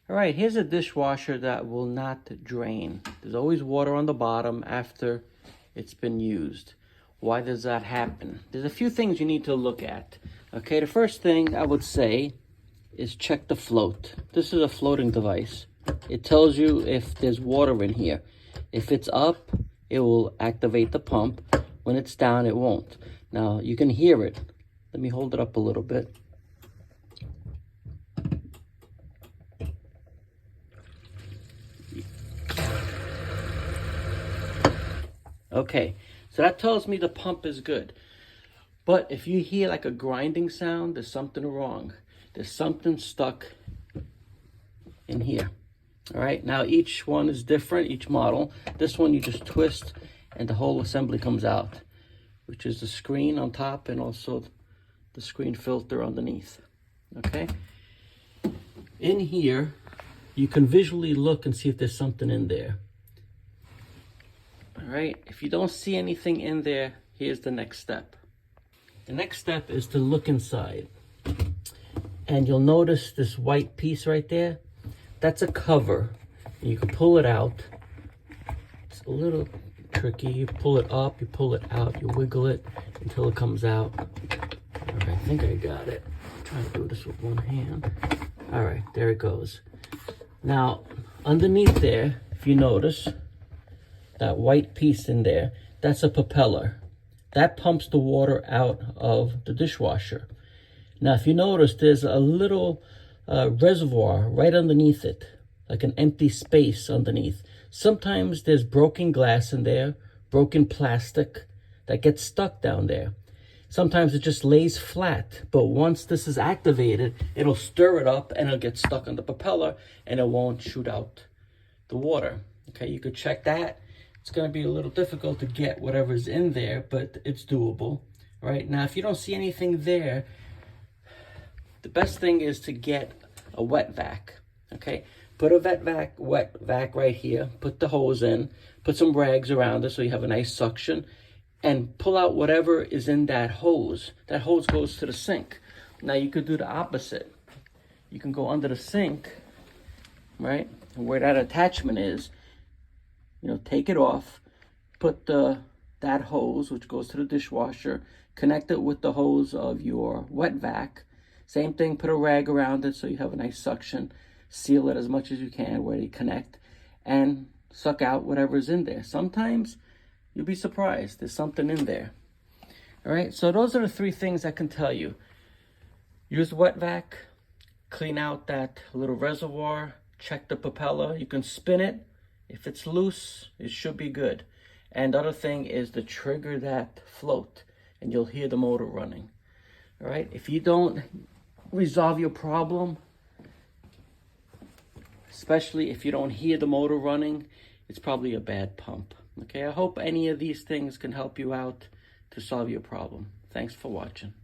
All right, here's a dishwasher that will not drain. There's always water on the bottom after it's been used. Why does that happen? There's a few things you need to look at. Okay, the first thing I would say is check the float. This is a floating device. It tells you if there's water in here. If it's up, it will activate the pump. When it's down, it won't. Now, you can hear it. Let me hold it up a little bit. Okay, so that tells me the pump is good. But if you hear like a grinding sound, there's something wrong. There's something stuck in here. All right, now each one is different, each model. This one you just twist and the whole assembly comes out, which is the screen on top and also the screen filter underneath. Okay, in here, you can visually look and see if there's something in there. All right, if you don't see anything in there, here's the next step. The next step is to look inside. And you'll notice this white piece right there. That's a cover. You can pull it out. It's a little tricky. You pull it up, you pull it out, you wiggle it until it comes out. All right, I think I got it. I'm trying to do this with one hand. All right, there it goes. Now, underneath there, if you notice, that white piece in there, that's a propeller. That pumps the water out of the dishwasher. Now, if you notice, there's a little reservoir right underneath it, like an empty space underneath. Sometimes there's broken glass in there, broken plastic that gets stuck down there. Sometimes it just lays flat, but once this is activated, it'll stir it up and it'll get stuck on the propeller and it won't shoot out the water. Okay, you could check that. It's going to be a little difficult to get whatever's in there, but it's doable. Right now, if you don't see anything there, the best thing is to get a wet vac. Okay, put a wet vac right here. Put the hose in. Put some rags around it so you have a nice suction, and pull out whatever is in that hose. That hose goes to the sink. Now you could do the opposite. You can go under the sink, right, and where that attachment is. You know, take it off, put that hose, which goes to the dishwasher, connect it with the hose of your wet vac. Same thing, put a rag around it so you have a nice suction. Seal it as much as you can where they connect and suck out whatever's in there. Sometimes you'll be surprised. There's something in there. All right, so those are the three things I can tell you. Use the wet vac, clean out that little reservoir, check the propeller. You can spin it. If it's loose, it should be good. And the other thing is to trigger that float and you'll hear the motor running. All right, if you don't resolve your problem, especially if you don't hear the motor running, it's probably a bad pump. Okay, I hope any of these things can help you out to solve your problem. Thanks for watching.